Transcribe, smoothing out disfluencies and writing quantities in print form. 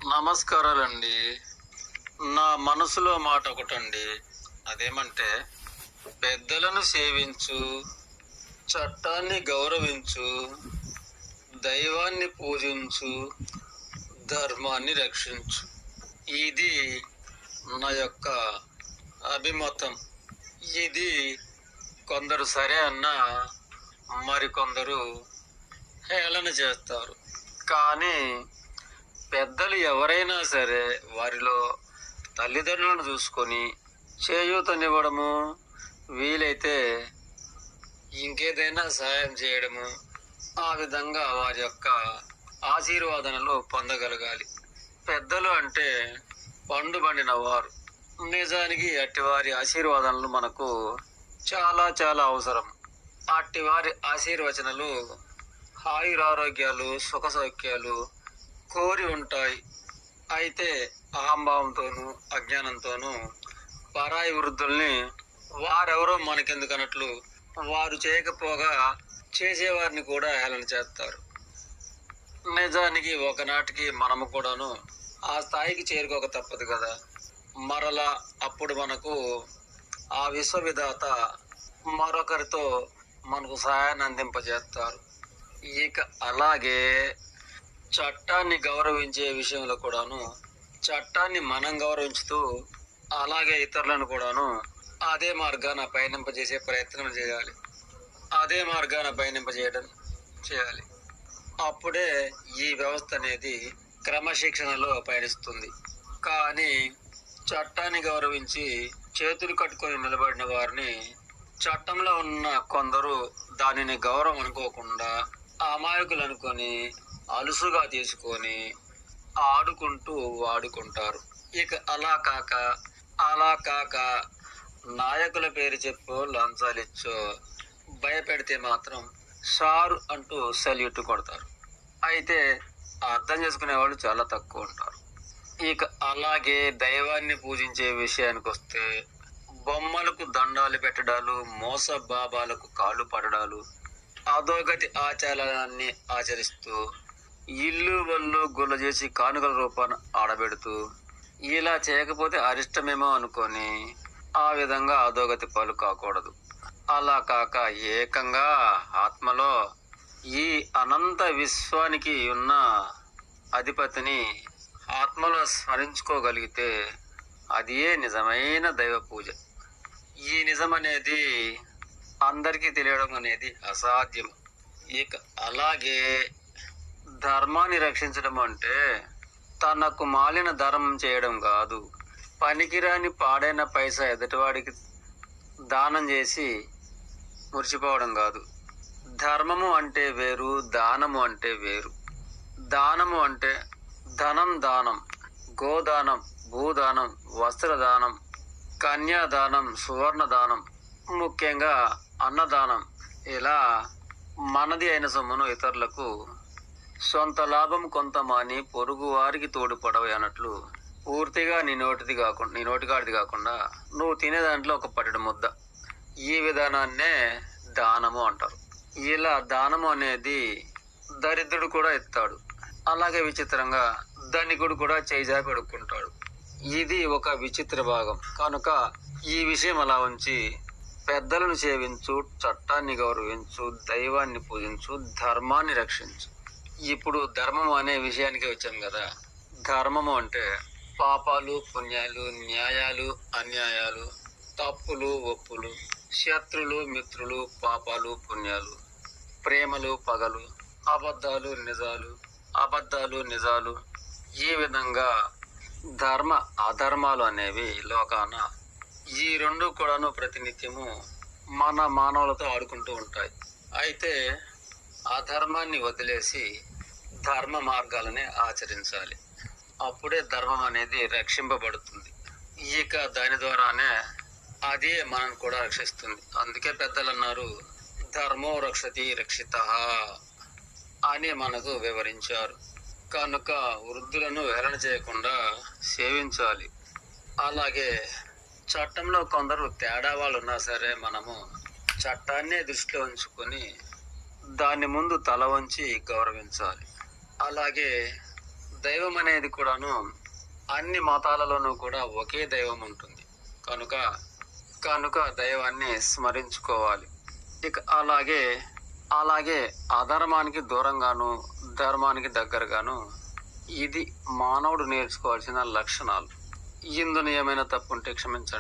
నమస్కారాలండి. నా మనసులో మాట ఒకటండి. అదేమంటే, పెద్దలను సేవించు, చట్టాన్ని గౌరవించు, దైవాన్ని పూజించు, ధర్మాన్ని రక్షించు. ఇది నా యొక్క అభిమతం. ఇది కొందరు సరే అన్నా మరికొందరు హేళన చేస్తారు. కానీ పెద్దలు ఎవరైనా సరే వారిలో తల్లిదండ్రులను చూసుకొని చేయూతనివ్వడము, వీలైతే ఇంకేదైనా సహాయం చేయడము, ఆ విధంగా వారి యొక్క ఆశీర్వాదనలు పొందగలగాలి. పెద్దలు అంటే పండుబండిన వారు. నిజానికి అట్టివారి ఆశీర్వాదనలు మనకు చాలా చాలా అవసరం. అట్టివారి ఆశీర్వచనలు ఆయురారోగ్యాలు, సుఖ సౌఖ్యాలు కోరి ఉంటాయి. అయితే అహంభావంతోనూ అజ్ఞానంతోనూ పరాయి వృద్ధుల్ని వారెవరో మనకెందుకన్నట్లు వారు చేయకపోగా చేసేవారిని కూడా హేళన చేస్తారు. నిజానికి ఒకనాటికి మనము కూడాను ఆ స్థాయికి చేరుకోక తప్పదు కదా. మరలా అప్పుడు మనకు ఆ విశ్వవిధాత మరొకరితో మనకు సహాయాన్ని అందింపజేస్తారు. ఇక అలాగే చట్టాన్ని గౌరవించే విషయంలో కూడాను చట్టాన్ని మనం గౌరవించుతూ అలాగే ఇతరులను కూడాను అదే మార్గాన పయనింపజేసే ప్రయత్నం చేయాలి. అదే మార్గాన చేయాలి. అప్పుడే ఈ వ్యవస్థ అనేది క్రమశిక్షణలో పయనిస్తుంది. కానీ చట్టాన్ని గౌరవించి చేతులు కట్టుకొని నిలబడిన వారిని చట్టంలో ఉన్న కొందరు దానిని గౌరవం అనుకోకుండా అమాయకులు అనుకొని అలుసుగా తీసుకొని ఆడుకుంటూ వాడుకుంటారు. ఇక అలా కాక నాయకుల పేరు చెప్పో లంచాలిచ్చో భయపెడితే మాత్రం సారు అంటూ సల్యూట్ కొడతారు. అయితే అర్థం చేసుకునే వాళ్ళు చాలా తక్కువ ఉంటారు. ఇక అలాగే దైవాన్ని పూజించే విషయానికి వస్తే బొమ్మలకు దండాలు పెట్టడాలు, మోస బాబాలకు కాళ్ళు పడడాలు, అధోగతి ఆచారాన్ని ఆచరిస్తూ ఇల్లు వల్లు గుల్ల చేసి కానుకల రూపాన్ని ఆడబెడుతూ ఇలా చేయకపోతే అరిష్టమేమో అనుకొని ఆ విధంగా అధోగతి పాలు కాకూడదు. అలా కాక ఏకంగా ఆత్మలో ఈ అనంత విశ్వానికి ఉన్న అధిపతిని ఆత్మలో స్మరించుకోగలిగితే అదే నిజమైన దైవ పూజ. ఈ నిజం అనేది అందరికీ తెలియడం అనేది అసాధ్యం. ఇక అలాగే ధర్మాన్ని రక్షించడం అంటే తనకు మాలిన ధర్మం చేయడం కాదు. పనికిరాని పాడైన పైసా ఎదుటివాడికి దానం చేసి మురిసిపోవడం కాదు. ధర్మము అంటే వేరు, దానము అంటే వేరు. దానము అంటే ధనం దానం, గోదానం, భూదానం, వస్త్రదానం, కన్యాదానం, సువర్ణ దానం, ముఖ్యంగా అన్నదానం. ఇలా మనది అయిన సొమ్మును ఇతరులకు సొంత లాభం కొంత మాని పొరుగు వారికి తోడుపడవి అన్నట్లు పూర్తిగా నీ నోటికాడిది కాకుండా నువ్వు తినే దాంట్లో ఒక పట్టెడు ముద్ద. ఈ విధానాన్నే దానము అంటారు. ఇలా దానము అనేది దరిద్రుడు కూడా ఇస్తాడు. అలాగే విచిత్రంగా ధనికుడు కూడా చేజాపి అడుక్కుంటాడు. ఇది ఒక విచిత్ర భాగం. కనుక ఈ విషయం అలా ఉంచి పెద్దలను సేవించు, చట్టాన్ని గౌరవించు, దైవాన్ని పూజించు, ధర్మాన్ని రక్షించు. ఇప్పుడు ధర్మం అనే విషయానికి వచ్చాం కదా. ధర్మము అంటే పాపాలు, పుణ్యాలు, న్యాయాలు, అన్యాయాలు, తప్పులు, ఒప్పులు, శత్రులు, మిత్రులు, పాపాలు, పుణ్యాలు, ప్రేమలు, పగలు, అబద్ధాలు, నిజాలు, ఈ విధంగా ధర్మ అధర్మాలు అనేవి లోకాన ఈ రెండు కూడాను ప్రతినిత్యము మన మానవులతో ఆడుకుంటూ ఉంటాయి. అయితే అధర్మాన్ని వదిలేసి ధర్మ మార్గాలనే ఆచరించాలి. అప్పుడే ధర్మం అనేది రక్షింపబడుతుంది. ఇక దాని ద్వారానే అదే మనం కూడా రక్షిస్తుంది. అందుకే పెద్దలు అన్నారు, ధర్మో రక్షతి రక్షితః అని మనకు వివరించారు. కనుక వృద్ధులను హేళన చేయకుండా సేవించాలి. అలాగే చట్టంలో కొందరు తేడా వాళ్ళు ఉన్నా సరే మనము చట్టాన్నే దృష్టిలో ఉంచుకొని దాని ముందు తల వంచి గౌరవించాలి. అలాగే దైవం అనేది కూడాను అన్ని మతాలలోనూ కూడా ఒకే దైవం ఉంటుంది. కనుక కనుక దైవాన్ని స్మరించుకోవాలి. ఇక అలాగే అధర్మానికి దూరంగాను ధర్మానికి దగ్గరగాను ఇది మానవుడు నేర్చుకోవాల్సిన లక్షణాలు. ఇందులో ఏమైనా తప్పు ఉంటే క్షమించండి.